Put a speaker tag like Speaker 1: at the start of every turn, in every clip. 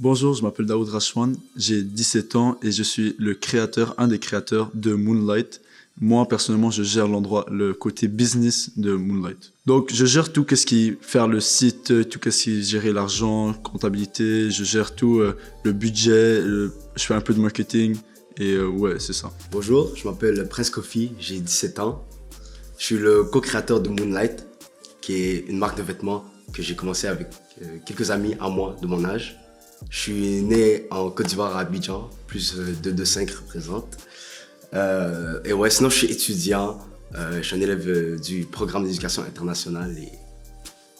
Speaker 1: Bonjour, je m'appelle Daoud Rachwan, j'ai 17 ans et je suis un des créateurs de Moonlight. Moi, personnellement, je gère le côté business de Moonlight. Donc, je gère tout ce qui faire le site, tout ce qui gérer l'argent, comptabilité, je gère tout, le budget, je fais un peu de marketing et ouais, c'est ça.
Speaker 2: Bonjour, je m'appelle Prince Kofi, j'ai 17 ans. Je suis le co-créateur de Moonlight, qui est une marque de vêtements que j'ai commencé avec quelques amis à moi de mon âge. Je suis né en Côte d'Ivoire à Abidjan, plus 225 représente. Et ouais, sinon je suis étudiant, je suis un élève du programme d'éducation internationale.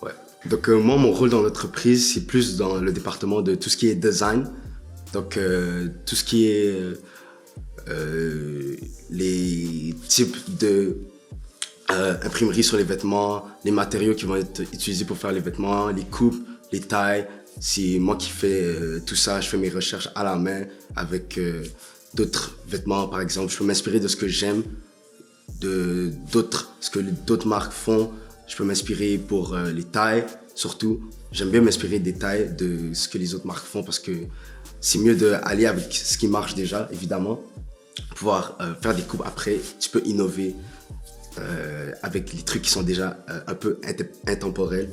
Speaker 2: Ouais. Donc moi, mon rôle dans l'entreprise, c'est plus dans le département de tout ce qui est design. Donc tout ce qui est les types de imprimerie sur les vêtements, les matériaux qui vont être utilisés pour faire les vêtements, les coupes, les tailles. C'est moi qui fais tout ça, je fais mes recherches à la main avec d'autres vêtements par exemple. Je peux m'inspirer de ce que j'aime, ce que d'autres marques font. Je peux m'inspirer pour les tailles, surtout. J'aime bien m'inspirer des tailles, de ce que les autres marques font parce que c'est mieux d'aller avec ce qui marche déjà, évidemment. Pouvoir faire des coupes après, tu peux innover avec les trucs qui sont déjà un peu intemporels.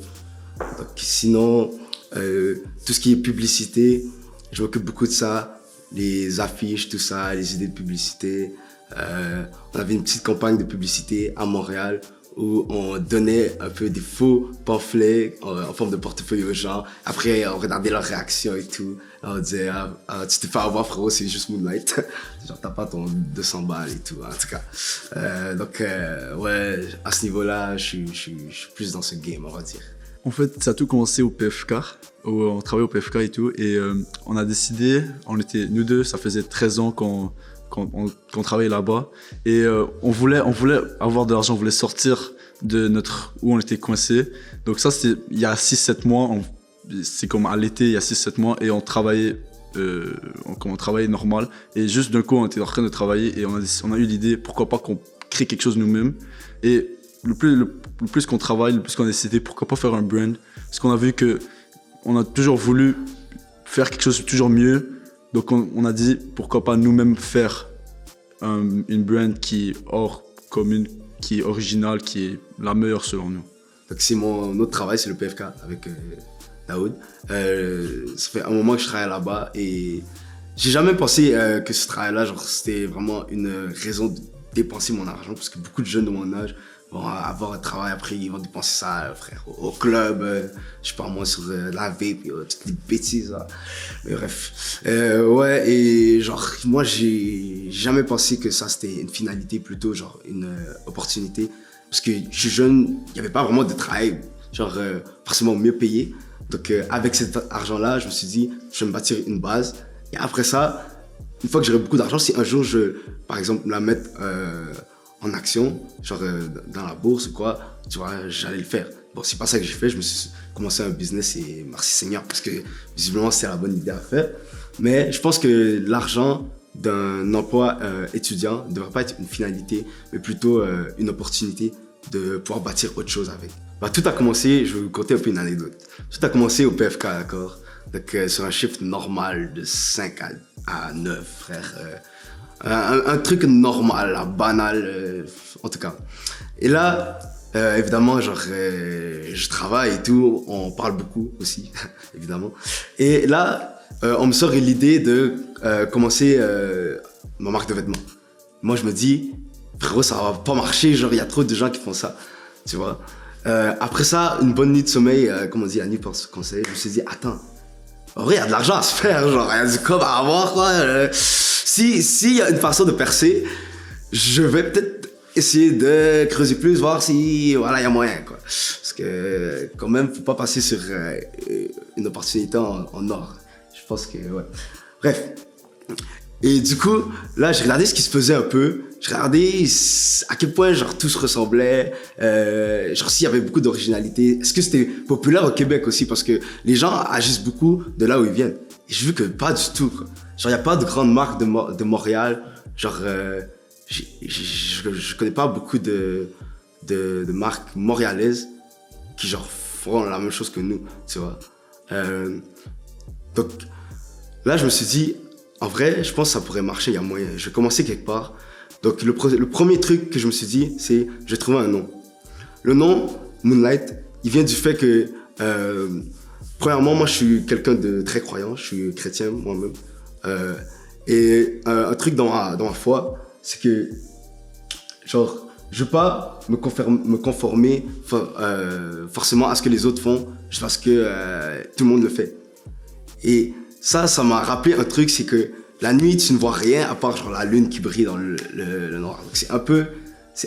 Speaker 2: Donc, sinon, tout ce qui est publicité, je m'occupe beaucoup de ça, les affiches, tout ça, les idées de publicité. On avait une petite campagne de publicité à Montréal où on donnait un peu des faux pamphlets en forme de portefeuille aux gens. Après, on regardait leurs réactions et tout. On disait, tu t'es fait avoir frérot, c'est juste Moonlight. Genre, t'as pas ton 200 balles et tout, en tout cas. Donc, ouais, à ce niveau-là, je suis plus dans ce game, on va dire.
Speaker 1: En fait, ça a tout commencé au PFK, on travaillait au PFK et tout, et on a décidé, nous deux, ça faisait 13 ans qu'on travaillait là-bas, et on voulait avoir de l'argent, on voulait sortir de où on était coincé. Donc ça, c'était il y a 6-7 mois, c'est comme à l'été, il y a 6-7 mois, et on travaillait normal, et juste d'un coup, on était en train de travailler, et on a eu l'idée, pourquoi pas qu'on crée quelque chose nous-mêmes, et le plus qu'on travaille, le plus qu'on a décidé, pourquoi pas faire un brand, parce qu'on a vu que on a toujours voulu faire quelque chose de toujours mieux, donc on a dit pourquoi pas nous-mêmes faire une brand qui est hors commune, qui est originale, qui est la meilleure selon nous.
Speaker 2: Donc c'est mon autre travail, c'est le PFK avec Daoud. Ça fait un moment que je travaille là-bas et j'ai jamais pensé que ce travail-là, genre c'était vraiment une raison de dépenser mon argent, parce que beaucoup de jeunes de mon âge vont avoir un travail, après ils vont dépenser ça, frère, au club, je sais pas moi, sur la vape, toutes les bêtises, là. Mais bref. Ouais, et genre, moi j'ai jamais pensé que ça c'était une finalité, plutôt genre une opportunité. Parce que je suis jeune, il n'y avait pas vraiment de travail, genre forcément mieux payé. Donc avec cet argent-là, je me suis dit, je vais me bâtir une base. Et après ça, une fois que j'aurai beaucoup d'argent, si un jour je, par exemple, la mettre en action, genre dans la bourse ou quoi, tu vois, j'allais le faire. Bon, c'est pas ça que j'ai fait, je me suis commencé un business et merci Seigneur, parce que visiblement c'est la bonne idée à faire. Mais je pense que l'argent d'un emploi étudiant ne devrait pas être une finalité, mais plutôt une opportunité de pouvoir bâtir autre chose avec. Bah, tout a commencé, je vais vous conter un peu une anecdote. Tout a commencé au PFK, d'accord? Donc sur un shift normal de 5 à 9, frère. Un truc normal, là, banal, en tout cas. Et là, évidemment, genre, je travaille et tout, on parle beaucoup aussi, évidemment. Et là, on me sort l'idée de commencer ma marque de vêtements. Moi, je me dis, frérot, ça va pas marcher, genre, il y a trop de gens qui font ça, tu vois. Après ça, une bonne nuit de sommeil, comme on dit, la nuit pour se conseiller, je me suis dit, attends, en vrai, il y a de l'argent à se faire, genre, il y a du com à avoir, quoi. S'il y a une façon de percer, je vais peut-être essayer de creuser plus, voir si, voilà, il y a moyen, quoi. Parce que, quand même, faut pas passer sur une opportunité en or. Je pense que, ouais. Bref. Et du coup, là, j'ai regardé ce qui se faisait un peu. J'ai regardé à quel point, genre, tout se ressemblait. Genre, s'il y avait beaucoup d'originalité. Est-ce que c'était populaire au Québec aussi? Parce que les gens agissent beaucoup de là où ils viennent. Et j'ai vu que pas du tout, quoi. Genre, il n'y a pas de grande marque de Montréal. Genre, je connais pas beaucoup de marques montréalaises qui, genre, font la même chose que nous, tu vois. Donc, là, je me suis dit, en vrai, je pense que ça pourrait marcher, il y a moyen. Je vais commencer quelque part. Donc, le premier truc que je me suis dit, c'est, je vais trouver un nom. Le nom, Moonlight, il vient du fait que, premièrement, moi, je suis quelqu'un de très croyant, je suis chrétien moi-même. Un truc dans ma foi, c'est que, genre, je veux pas me conformer forcément à ce que les autres font, juste parce que tout le monde le fait. Et ça m'a rappelé un truc, c'est que la nuit, tu ne vois rien à part genre la lune qui brille dans le noir. Donc c'est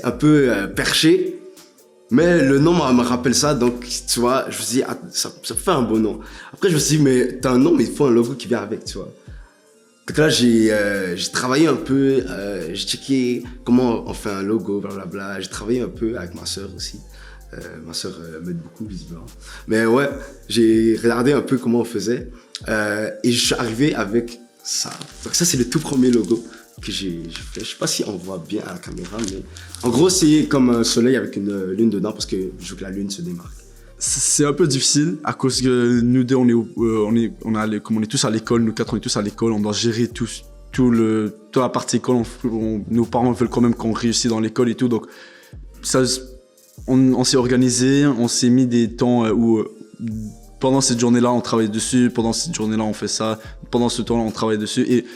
Speaker 2: un peu perché, mais le nom me rappelle ça, donc tu vois, je me suis dit, ah, ça fait un beau nom. Après, je me suis dit, mais t'as un nom, mais il faut un logo qui vient avec, tu vois. Donc là, j'ai travaillé un peu, j'ai checké comment on fait un logo, blablabla. J'ai travaillé un peu avec ma sœur aussi. Ma sœur m'aide beaucoup, visiblement. Mais ouais, j'ai regardé un peu comment on faisait. Et je suis arrivé avec ça. Donc ça, c'est le tout premier logo que j'ai fait. Je sais pas si on voit bien à la caméra, mais en gros, c'est comme un soleil avec une lune dedans parce que je veux que la lune se démarque.
Speaker 1: C'est un peu difficile à cause que nous deux, comme on est tous à l'école, nous quatre, on est tous à l'école, on doit gérer toute la partie école. Nos parents veulent quand même qu'on réussisse dans l'école et tout, donc ça, on s'est organisé, on s'est mis des temps où pendant cette journée-là, on travaille dessus, pendant cette journée-là, on fait ça, pendant ce temps-là, on travaille dessus. Et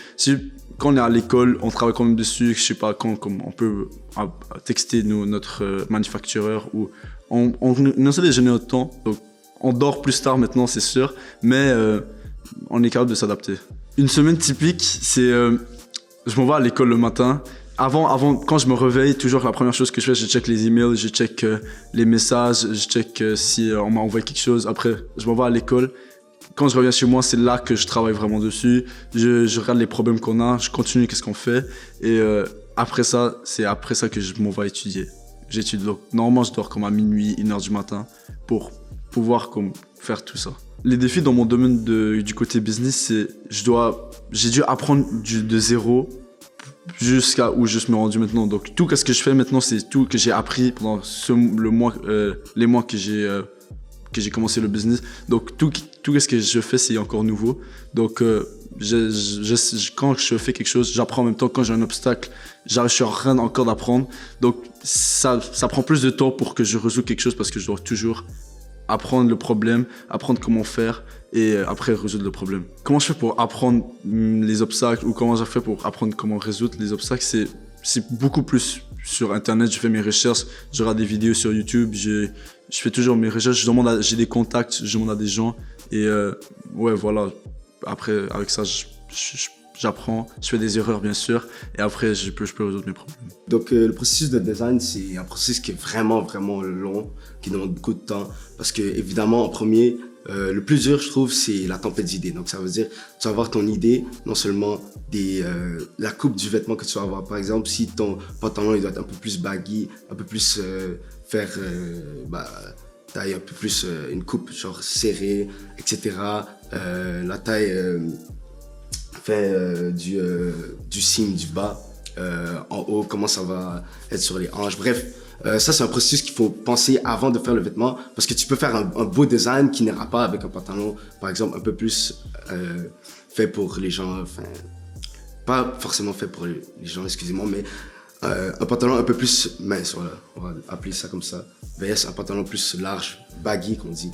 Speaker 1: quand on est à l'école, on travaille quand même dessus. Je sais pas, comme on peut texter notre manufactureur ou on essaie de gêner notre temps. Donc, on dort plus tard maintenant, c'est sûr, mais on est capable de s'adapter. Une semaine typique, c'est je m'en vais à l'école le matin. Avant, quand je me réveille, toujours la première chose que je fais, je check les emails, je check les messages, je check si on m'a envoyé quelque chose. Après, je m'en vais à l'école. Quand je reviens chez moi, c'est là que je travaille vraiment dessus. Je regarde les problèmes qu'on a, je continue qu'est-ce qu'on fait. Et après ça, c'est après ça que je m'en vais étudier. J'étudie. Donc, normalement, je dors comme à minuit, 1h du matin pour pouvoir faire tout ça. Les défis dans mon domaine du côté business, c'est j'ai dû apprendre de zéro jusqu'à où je suis rendu maintenant. Donc tout ce que je fais maintenant, c'est tout que j'ai appris pendant les mois que j'ai commencé le business. Donc tout ce que je fais, c'est encore nouveau. Donc quand je fais quelque chose, j'apprends en même temps. Quand j'ai un obstacle, je suis en train encore d'apprendre. Donc ça prend plus de temps pour que je résous quelque chose parce que je dois toujours apprendre le problème, apprendre comment faire et après résoudre le problème. Comment je fais pour apprendre les obstacles ou comment je fais pour apprendre comment résoudre les obstacles, c'est beaucoup plus sur internet. Je fais mes recherches, je regarde des vidéos sur YouTube, je fais toujours mes recherches, j'ai des contacts, je demande à des gens et ouais voilà. Après avec ça j'apprends, je fais des erreurs bien sûr et après je peux résoudre mes problèmes.
Speaker 2: Donc le processus de design, c'est un processus qui est vraiment vraiment long, qui demande beaucoup de temps parce que évidemment en premier, le plus dur je trouve c'est la tempête d'idées. Donc ça veut dire tu vas avoir ton idée, non seulement la coupe du vêtement que tu vas avoir. Par exemple, si ton pantalon il doit être un peu plus baggy, un peu plus taille un peu plus une coupe genre serrée, etc. La taille fait du signe du bas en haut, comment ça va être sur les hanches. Bref, ça c'est un processus qu'il faut penser avant de faire le vêtement parce que tu peux faire un beau design qui n'ira pas avec un pantalon, par exemple, un peu plus fait pour les gens, enfin, pas forcément fait pour les gens, excusez-moi, mais un pantalon un peu plus mince, voilà, on va appeler ça comme ça, vs un pantalon plus large, baggy qu'on dit.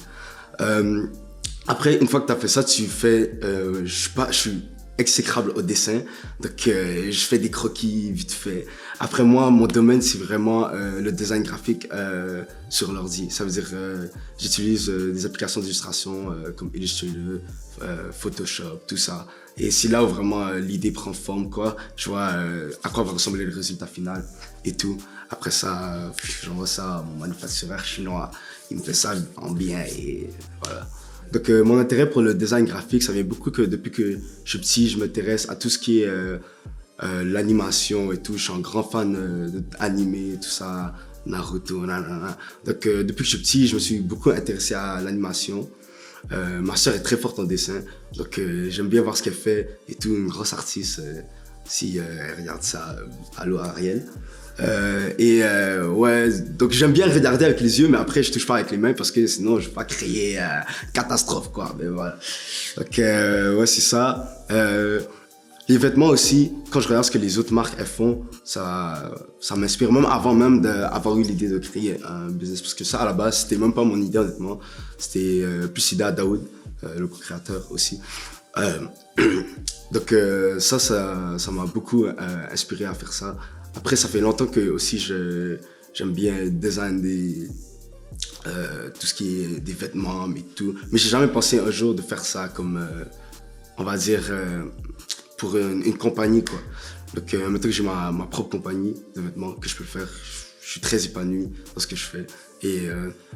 Speaker 2: Après, une fois que tu as fait ça, tu fais, je suis exécrable au dessin, donc je fais des croquis vite fait. Après moi, mon domaine c'est vraiment le design graphique sur l'ordi. Ça veut dire j'utilise des applications d'illustration comme Illustrator, Photoshop, tout ça. Et c'est là où vraiment l'idée prend forme, quoi. Je vois à quoi va ressembler le résultat final et tout. Après ça, j'envoie ça à mon manufactureur chinois. Il me fait ça en bien et voilà. Donc mon intérêt pour le design graphique, ça vient beaucoup que depuis que je suis petit, je m'intéresse à tout ce qui est l'animation et tout. Je suis un grand fan d'anime, tout ça, Naruto, nanana. Donc depuis que je suis petit, je me suis beaucoup intéressé à l'animation. Ma sœur est très forte en dessin, donc j'aime bien voir ce qu'elle fait et tout, une grosse artiste. Si elle regarde ça, allô Ariel. Ouais, donc j'aime bien regarder avec les yeux, mais après je touche pas avec les mains parce que sinon je vais pas créer catastrophe, quoi. Mais voilà. Donc ouais, c'est ça. Les vêtements aussi, quand je regarde ce que les autres marques elles font, ça m'inspire même avant même d'avoir eu l'idée de créer un business, parce que ça à la base c'était même pas mon idée honnêtement, c'était plus l'idée à Daoud, le co-créateur aussi. Donc ça m'a beaucoup inspiré à faire ça. Après ça fait longtemps que aussi j'aime bien design tout ce qui est des vêtements mais tout, mais j'ai jamais pensé un jour de faire ça comme on va dire pour une compagnie, quoi. Donc maintenant que j'ai ma propre compagnie de vêtements que je peux le faire, je suis très épanoui dans ce que je fais. Et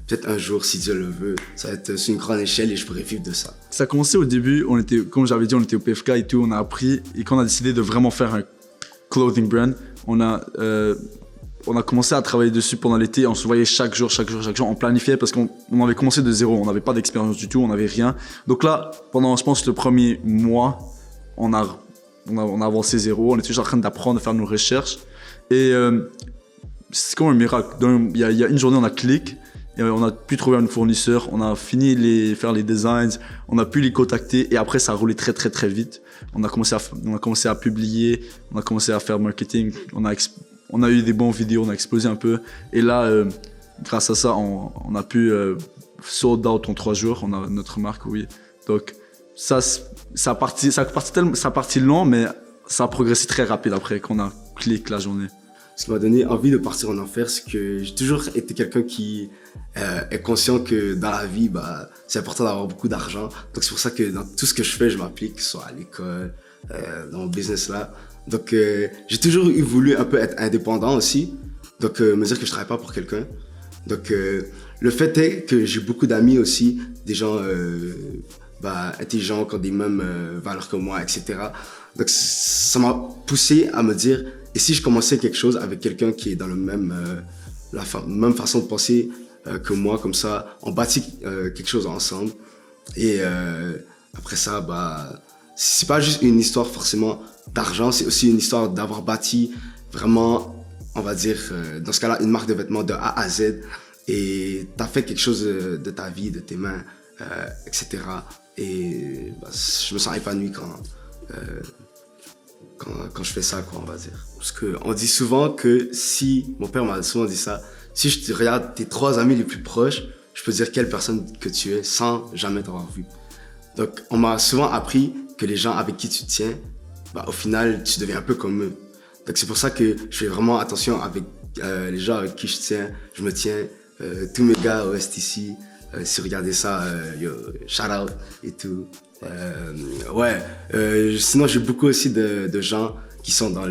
Speaker 2: peut-être un jour, si Dieu le veut, ça va être sur une grande échelle et je pourrais vivre de ça.
Speaker 1: Ça a commencé au début, comme j'avais dit, on était au PFK et tout, on a appris. Et quand on a décidé de vraiment faire un clothing brand, on a commencé à travailler dessus pendant l'été. On se voyait chaque jour. On planifiait parce qu'on avait commencé de zéro. On n'avait pas d'expérience du tout, on n'avait rien. Donc là, pendant, je pense, le premier mois, on a avancé zéro. On était juste en train d'apprendre, de faire nos recherches. Et c'est comme un miracle. Il y a une journée, on a cliqué. Et on a pu trouver un fournisseur, on a fini faire les designs, on a pu les contacter et après ça a roulé très très très vite. On a commencé à publier, on a commencé à faire marketing, on a eu des bons vidéos, on a explosé un peu. Et là, grâce à ça, on a pu sold out en 3 jours, on a notre marque, oui. Donc ça a parti long, mais ça a progressé très rapide après qu'on a cliqué la journée.
Speaker 2: Ce qui m'a donné envie de partir en enfer, c'est que j'ai toujours été quelqu'un qui est conscient que dans la vie, c'est important d'avoir beaucoup d'argent. Donc c'est pour ça que dans tout ce que je fais, je m'applique, que ce soit à l'école, dans mon business là. Donc j'ai toujours voulu un peu être indépendant aussi. Donc me dire que je travaille pas pour quelqu'un. Donc le fait est que j'ai beaucoup d'amis aussi, des gens intelligents, qui ont des mêmes valeurs que moi, etc. Donc ça m'a poussé à me dire, et si je commençais quelque chose avec quelqu'un qui est dans la même façon de penser que moi, comme ça, on bâtit quelque chose ensemble. Et après ça, c'est pas juste une histoire forcément d'argent, c'est aussi une histoire d'avoir bâti vraiment, on va dire, dans ce cas-là, une marque de vêtements de A à Z. Et t'as fait quelque chose de ta vie, de tes mains, etc. Et je me sens épanoui quand je fais ça, quoi, on va dire. Parce qu'on dit souvent que mon père m'a souvent dit ça, si je te regarde tes 3 amis les plus proches, je peux dire quelle personne que tu es sans jamais t'avoir vu. Donc on m'a souvent appris que les gens avec qui tu te tiens, au final tu deviens un peu comme eux. Donc c'est pour ça que je fais vraiment attention avec les gens avec qui je tiens, je me tiens, tous mes gars au STC, si vous regardez ça, shout out et tout. Sinon j'ai beaucoup aussi de gens qui sont dans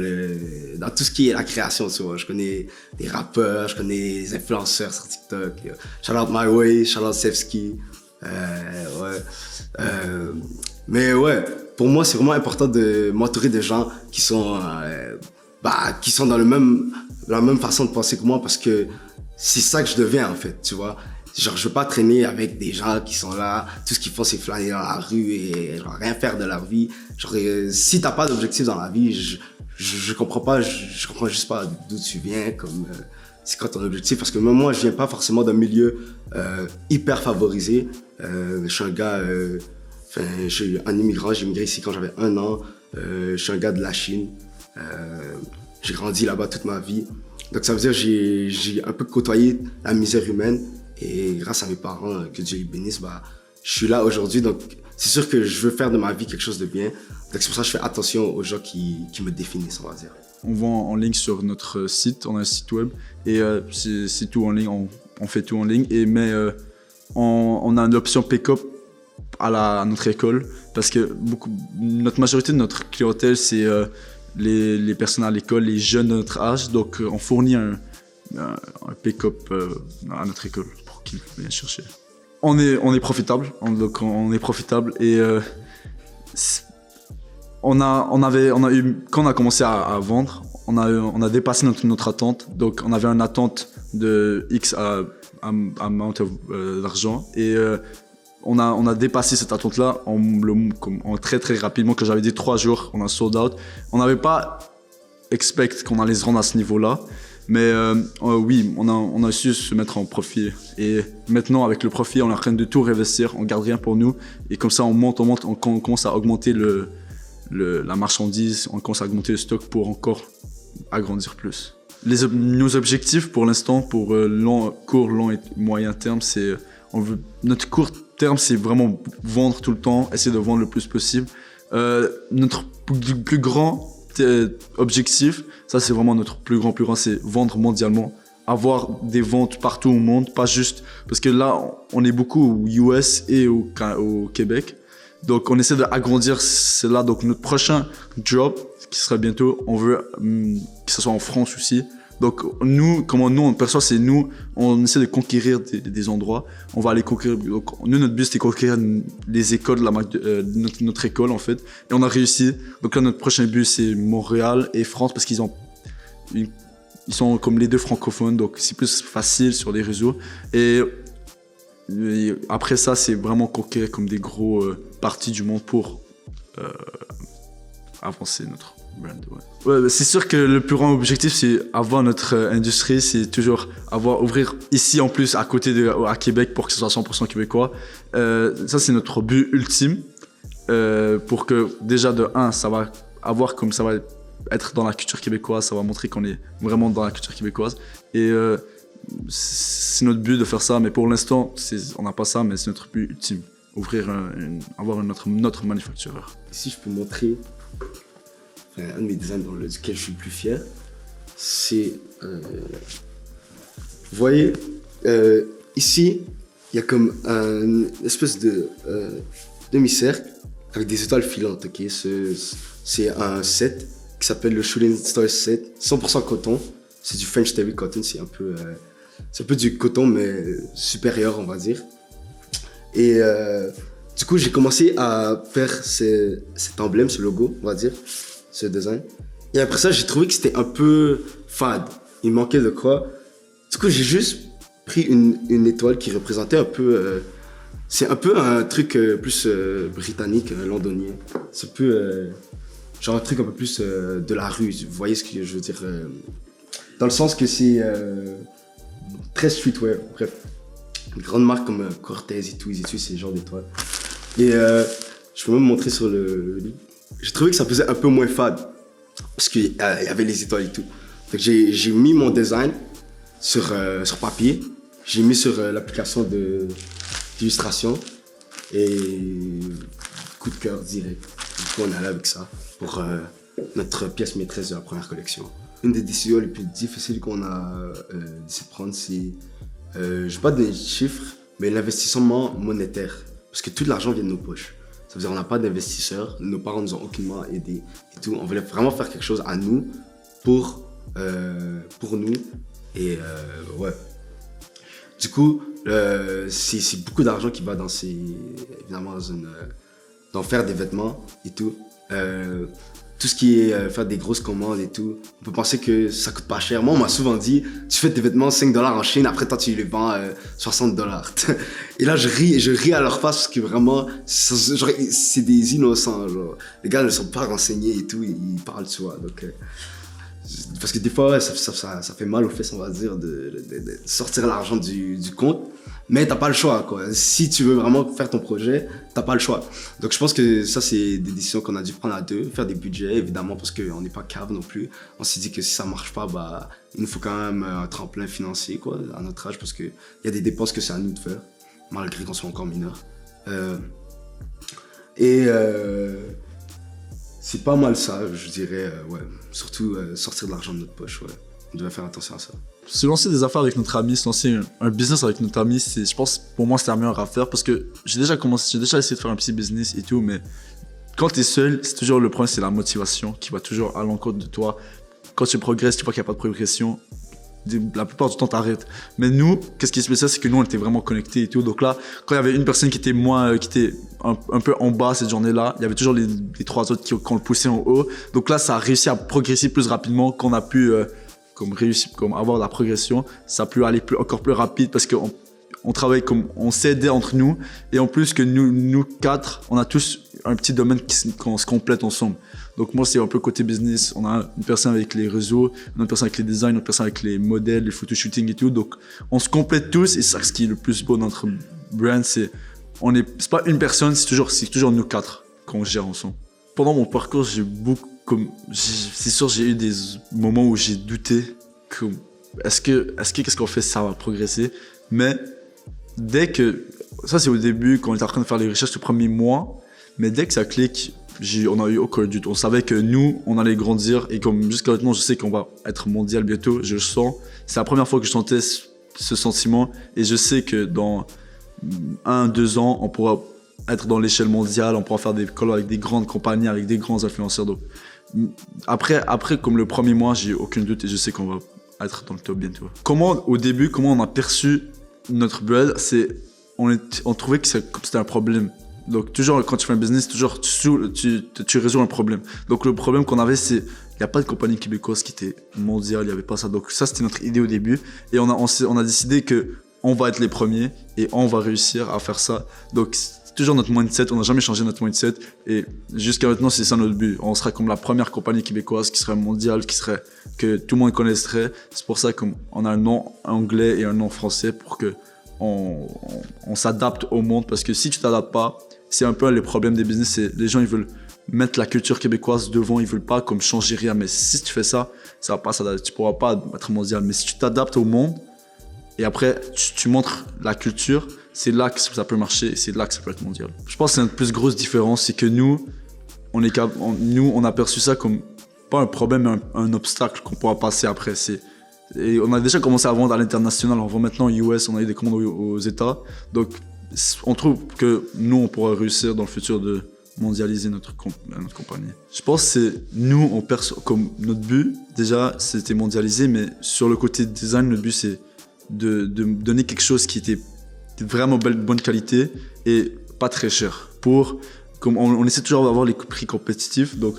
Speaker 2: tout ce qui est la création, tu vois. Je connais des rappeurs, je connais des influenceurs sur TikTok. Shout out My Way, shout out Sevski. Mais ouais, pour moi c'est vraiment important de m'entourer de gens qui sont dans la même façon de penser que moi, parce que c'est ça que je deviens en fait, tu vois. Genre, je veux pas traîner avec des gens qui sont là, tout ce qu'ils font c'est flâner dans la rue et genre rien faire de leur vie. Genre, si t'as pas d'objectif dans la vie, je comprends pas, je comprends juste pas d'où tu viens, comme c'est quoi ton objectif, parce que même moi je viens pas forcément d'un milieu hyper favorisé. Je suis un gars, je suis un immigrant, j'ai immigré ici quand j'avais 1 an. Je suis un gars de la Chine. J'ai grandi là-bas toute ma vie. Donc ça veut dire que j'ai un peu côtoyé la misère humaine. Et grâce à mes parents, que Dieu les bénisse, je suis là aujourd'hui. Donc c'est sûr que je veux faire de ma vie quelque chose de bien. Donc c'est pour ça que je fais attention aux gens qui me définissent, on va dire.
Speaker 1: On vend en ligne sur notre site, on a un site web et c'est tout en ligne, on fait tout en ligne. Mais on a une option pick-up à notre école, parce que notre majorité de notre clientèle, c'est les personnes à l'école, les jeunes de notre âge. Donc on fournit un pick-up à notre école pour qu'ils viennent chercher. On est profitable, donc on est profitable et on a eu, quand on a commencé à vendre, on a dépassé notre attente. Donc on avait une attente de X amount d'argent et on a dépassé cette attente-là en très très rapidement. Quand j'avais dit 3 jours, on a sold out. On n'avait pas expect qu'on allait se rendre à ce niveau-là. Mais oui, on a su se mettre en profit. Et maintenant, avec le profit, on est en train de tout réinvestir, on garde rien pour nous. Et comme ça, on commence à augmenter la marchandise, on commence à augmenter le stock pour encore agrandir plus. Nos objectifs pour l'instant, pour court, long et moyen terme, c'est notre court terme, c'est vraiment vendre tout le temps, essayer de vendre le plus possible. Notre plus grand objectif, ça c'est vraiment notre plus grand, c'est vendre mondialement, avoir des ventes partout au monde, pas juste parce que là on est beaucoup aux US et au Québec, donc on essaie d'agrandir cela. Donc notre prochain job qui sera bientôt, on veut que ce soit en France aussi. Donc comment nous on perçoit, c'est on essaie de conquérir des endroits, on va aller conquérir. Donc notre but c'était conquérir les écoles de notre école en fait, et on a réussi. Donc là notre prochain but c'est Montréal et France, parce qu'ils sont comme les deux francophones, donc c'est plus facile sur les réseaux. Et après ça c'est vraiment conquérir comme des gros parties du monde pour avancer notre brand. Ouais, c'est sûr que le plus grand objectif, c'est avoir notre industrie, c'est toujours ouvrir ici en plus à côté à Québec pour que ce soit 100% québécois. Ça, c'est notre but ultime pour que déjà de 1, ça va être dans la culture québécoise, ça va montrer qu'on est vraiment dans la culture québécoise. Et c'est notre but de faire ça, mais pour l'instant, on n'a pas ça, mais c'est notre but ultime, avoir notre manufactureur.
Speaker 2: Si je peux montrer un de mes designs duquel je suis le plus fier, c'est... vous voyez, ici, il y a comme une espèce de demi-cercle avec des étoiles filantes. Okay? C'est un set qui s'appelle le Shooting Star Set, 100% coton. C'est du French Terry Cotton, c'est un peu du coton, mais supérieur, on va dire. Et du coup, j'ai commencé à faire cet emblème, ce logo, on va dire, ce design. Et après ça, j'ai trouvé que c'était un peu fade. Il manquait de quoi. Du coup, j'ai juste pris une étoile qui représentait un peu... c'est un peu un truc plus britannique, londonien. C'est un peu... genre un truc un peu plus de la rue. Vous voyez ce que je veux dire dans le sens que c'est très streetwear. Bref, une grande marque comme Cortez et tout, ils utilisent ces genres d'étoiles. Et je peux même montrer sur le livre. J'ai trouvé que ça faisait un peu moins fade parce qu'il y avait les étoiles et tout. Donc j'ai mis mon design sur papier, j'ai mis sur l'application d'illustration et coup de cœur direct. Du coup, on est allé avec ça pour notre pièce maîtresse de la première collection. Une des décisions les plus difficiles qu'on a décidé de prendre, c'est, je ne vais pas donner de chiffres, mais l'investissement monétaire. Parce que tout l'argent vient de nos poches. Ça veut dire qu'on n'a pas d'investisseurs, nos parents nous ont aucunement aidés et tout. On voulait vraiment faire quelque chose à nous, pour nous. Et ouais. Du coup, c'est beaucoup d'argent qui va dans évidemment dans faire des vêtements et tout. Tout ce qui est faire des grosses commandes et tout, on peut penser que ça coûte pas cher. Moi, on m'a souvent dit, tu fais tes vêtements 5$ en Chine, après toi tu les vends 60$. Et là, je ris à leur face parce que vraiment, c'est des innocents. Genre. Les gars ne sont pas renseignés et tout, ils parlent de soi. Donc, parce que des fois, ouais, ça fait mal aux fesses, on va dire, de sortir l'argent du compte. Mais t'as pas le choix, quoi. Si tu veux vraiment faire ton projet, t'as pas le choix. Donc je pense que ça, c'est des décisions qu'on a dû prendre à deux, faire des budgets, évidemment, parce qu'on n'est pas cave non plus. On s'est dit que si ça marche pas, bah, il nous faut quand même un tremplin financier, quoi, à notre âge, parce qu'il y a des dépenses que c'est à nous de faire, malgré qu'on soit encore mineur. C'est pas mal ça, je dirais, ouais. Surtout sortir de l'argent de notre poche, ouais. On devrait faire attention à ça.
Speaker 1: Se lancer des affaires avec notre ami, se lancer un business avec notre ami, je pense pour moi c'est la meilleure affaire parce que j'ai déjà essayé de faire un petit business et tout, mais quand t'es seul, c'est toujours le problème, c'est la motivation qui va toujours à l'encontre de toi. Quand tu progresses, tu vois qu'il n'y a pas de progression, la plupart du temps t'arrêtes. Mais nous, qu'est-ce qui se passait, c'est que nous on était vraiment connectés et tout. Donc là, quand il y avait une personne qui était un peu en bas cette journée-là, il y avait toujours les trois autres qui ont le poussé en haut. Donc là, ça a réussi à progresser plus rapidement qu'on a pu comme avoir la progression. Ça a pu aller encore plus rapide parce qu'on travaille on s'aidait entre nous. Et en plus que nous quatre, on a tous un petit domaine qu'on se complète ensemble. Donc moi, c'est un peu côté business. On a une personne avec les réseaux, une autre personne avec les designs, une autre personne avec les modèles, les photoshooting et tout. Donc on se complète tous et c'est ça ce qui est le plus beau dans notre brand, c'est pas une personne, c'est toujours nous quatre qu'on gère ensemble. Pendant mon parcours, c'est sûr, j'ai eu des moments où j'ai douté que qu'est-ce qu'on fait, ça va progresser. Mais ça c'est au début, quand on était en train de faire les recherches le premier mois, mais dès que ça clique, on a eu aucun doute. On savait que nous, on allait grandir et comme jusqu'à maintenant, je sais qu'on va être mondial bientôt, je le sens. C'est la première fois que je sentais ce sentiment et je sais que dans 1-2 ans, on pourra être dans l'échelle mondiale, on pourra faire des calls avec des grandes compagnies, avec des grands influenceurs. Donc, après, comme le premier mois, j'ai aucun doute et je sais qu'on va être dans le top bientôt. Au début, comment on a perçu notre brand, on trouvait que c'était un problème. Donc toujours quand tu fais un business, toujours tu résous un problème. Donc le problème qu'on avait, c'est il n'y a pas de compagnie québécoise qui était mondiale, il n'y avait pas ça. Donc ça c'était notre idée au début et on a décidé que on va être les premiers et on va réussir à faire ça. Donc c'est toujours notre mindset, on n'a jamais changé notre mindset et jusqu'à maintenant c'est ça notre but. On sera comme la première compagnie québécoise qui serait mondiale, que tout le monde connaîtrait. C'est pour ça qu'on a un nom anglais et un nom français pour que on s'adapte au monde, parce que si tu t'adaptes pas, c'est un peu les problèmes des business, c'est les gens ils veulent mettre la culture québécoise devant, ils veulent pas comme changer rien, mais si tu fais ça, ça va pas s'adapter, tu pourras pas être mondial. Mais si tu t'adaptes au monde et après tu montres la culture, c'est là que ça peut marcher et c'est là que ça peut être mondial. Je pense que c'est notre plus grosse différence, c'est que nous on a perçu ça comme pas un problème, mais un obstacle qu'on pourra passer après. Et on a déjà commencé à vendre à l'international, on vend maintenant aux US, on a eu des commandes aux États. Donc on trouve que nous, on pourra réussir dans le futur de mondialiser notre compagnie. Je pense que c'est nous, comme notre but, déjà, c'était mondialiser, mais sur le côté design, notre but, c'est de donner quelque chose qui était de vraiment bonne qualité et pas très cher. Comme on essaie toujours d'avoir les prix compétitifs, donc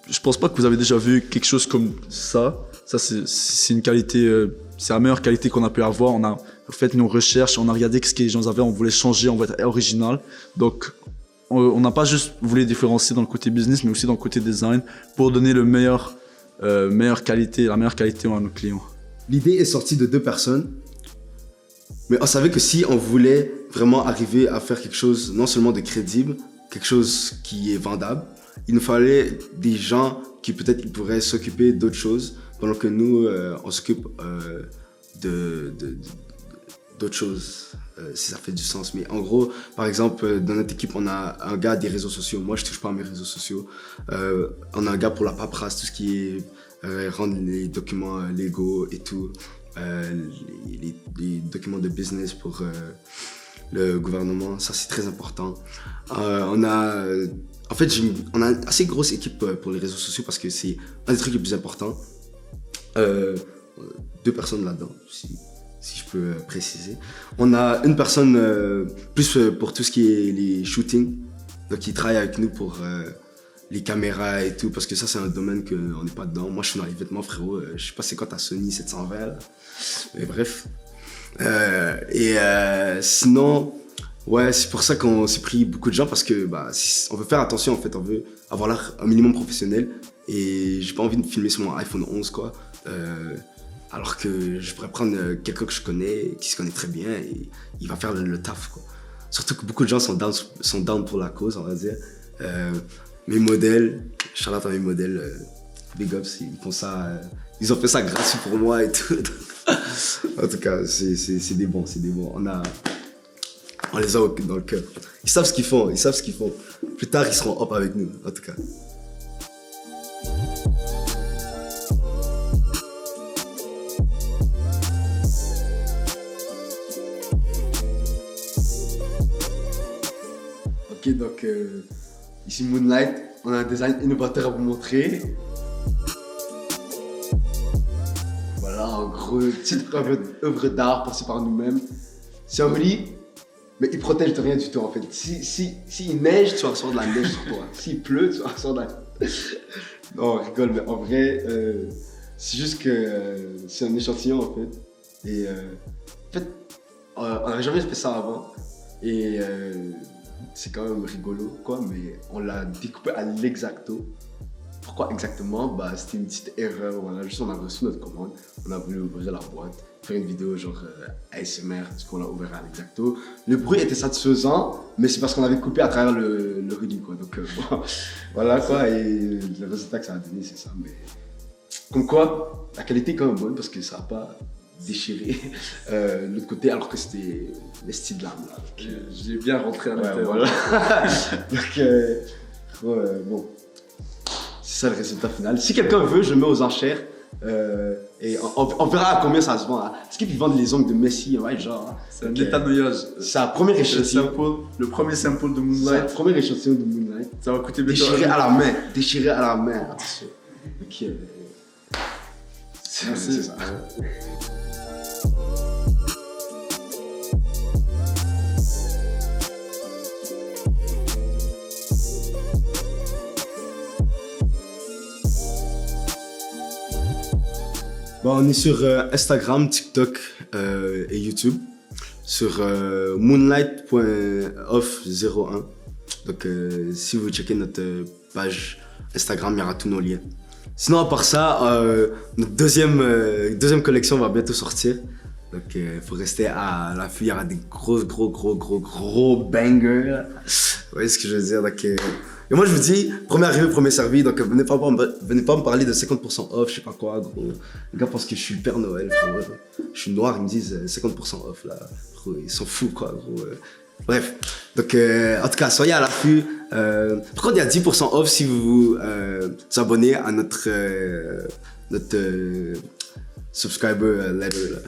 Speaker 1: je pense pas que vous avez déjà vu quelque chose comme ça. Ça, c'est une qualité, c'est la meilleure qualité qu'on a pu avoir. On a fait nos recherches, on a regardé ce que les gens avaient, on voulait changer, on voulait être original. Donc, on n'a pas juste voulu différencier dans le côté business, mais aussi dans le côté design pour donner la meilleure qualité à nos clients.
Speaker 2: L'idée est sortie de 2 personnes, mais on savait que si on voulait vraiment arriver à faire quelque chose non seulement de crédible, quelque chose qui est vendable, il nous fallait des gens qui peut-être ils pourraient s'occuper d'autres choses, pendant que nous, on s'occupe d'autres choses, si ça fait du sens. Mais en gros, par exemple, dans notre équipe, on a un gars des réseaux sociaux. Moi, je touche pas à mes réseaux sociaux. On a un gars pour la paperasse, tout ce qui est rendre les documents légaux et tout, les documents de business pour le gouvernement. Ça, c'est très important. On a une assez grosse équipe pour les réseaux sociaux parce que c'est un des trucs les plus importants. 2 personnes là-dedans, si je peux préciser. On a une personne plus pour tout ce qui est les shootings, donc qui travaille avec nous pour les caméras et tout, parce que ça c'est un domaine qu'on n'est pas dedans. Moi je suis dans les vêtements, frérot, je sais pas c'est quoi ta Sony 720 là. Mais bref. Sinon, ouais, c'est pour ça qu'on s'est pris beaucoup de gens, parce que on veut faire attention en fait, on veut avoir l'air un minimum professionnel et j'ai pas envie de filmer sur mon iPhone 11 quoi. Alors que je pourrais prendre quelqu'un que je connais, qui se connaît très bien, et il va faire le taf, quoi. Surtout que beaucoup de gens sont down pour la cause, on va dire. Mes modèles, shout-out à mes modèles, big ups, ils font ça, ils ont fait ça gratuit pour moi et tout. En tout cas, c'est des bons. On les a dans le cœur. Ils savent ce qu'ils font. Plus tard, ils seront up avec nous, en tout cas. Ok, donc ici Moonlight, on a un design innovateur à vous montrer. Voilà, en gros, petite œuvre d'art pensée par nous-mêmes. C'est un hoodie, mais il protège de rien du tout en fait. S'il neige, tu vas recevoir de la neige sur toi. S'il pleut, tu vas recevoir de la... Non, on rigole, mais en vrai, c'est juste que c'est un échantillon en fait. Et en fait, on n'avait jamais fait ça avant. Et c'est quand même rigolo, quoi, mais on l'a découpé à l'exacto. Pourquoi exactement? Bah, c'était une petite erreur, voilà, juste on a reçu notre commande, on a voulu ouvrir la boîte, faire une vidéo genre ASMR, du coup on l'a ouvert à l'exacto. Le bruit était satisfaisant, mais c'est parce qu'on avait coupé à travers le hoodie, quoi, donc bon, voilà quoi, et le résultat que ça a donné, c'est ça, mais comme quoi, la qualité est quand même bonne parce que ça n'a pas déchiré l'autre côté alors que c'était les styles de l'âme là.
Speaker 1: J'ai bien rentré à
Speaker 2: Ouais,
Speaker 1: l'intérieur.
Speaker 2: voilà. Donc, bon, c'est ça le résultat final. Si quelqu'un veut, je le mets aux enchères et on verra à combien ça se vend. Hein. Est-ce qu'ils vendent les ongles de Messi? Ouais, genre.
Speaker 1: C'est un étanoyage.
Speaker 2: C'est la première échantillon.
Speaker 1: Le premier sample de
Speaker 2: C'est la
Speaker 1: Moonlight.
Speaker 2: première échantillon de Moonlight.
Speaker 1: Ça va coûter bientôt.
Speaker 2: Déchiré à la main. Déchiré à la main. Ok.
Speaker 1: Merci.
Speaker 2: C'est ça. Bon, on est sur Instagram, TikTok et YouTube. Sur moonlight.off01. Donc, si vous checkez notre page Instagram, il y aura tous nos liens. Sinon, à part ça, notre deuxième collection va bientôt sortir. Donc, il faut rester à l'affût. Il y aura des gros bangers. Vous voyez ce que je veux dire? Donc, et moi, je vous dis, premier arrivé, premier servi. Donc, venez pas me parler de 50% off, je sais pas quoi, gros. Les gars pensent que je suis le Père Noël, frère. Je suis noir, ils me disent 50% off, là. Gros, ils sont fous, quoi, gros. Bref, donc en tout cas, soyez à l'affût. Par contre, il y a 10% off si vous vous abonnez à notre subscriber letter, là.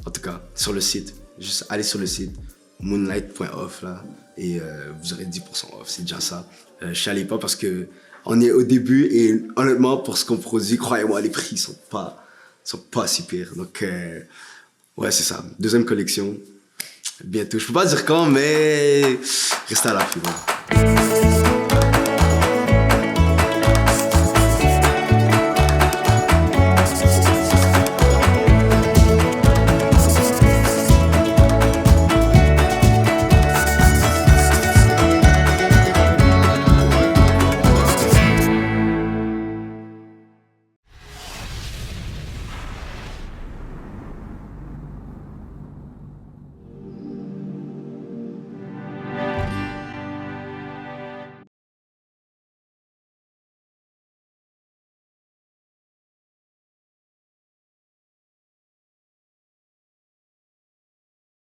Speaker 2: En tout cas, sur le site. Juste allez sur le site moonlight.off là et vous aurez 10% off, c'est déjà ça. Chialez pas parce que on est au début et honnêtement, pour ce qu'on produit, croyez-moi, les prix sont pas si pires. Donc, ouais, c'est ça. Deuxième collection. Bientôt. Je peux pas dire quand, mais restez à l'affût. Voilà.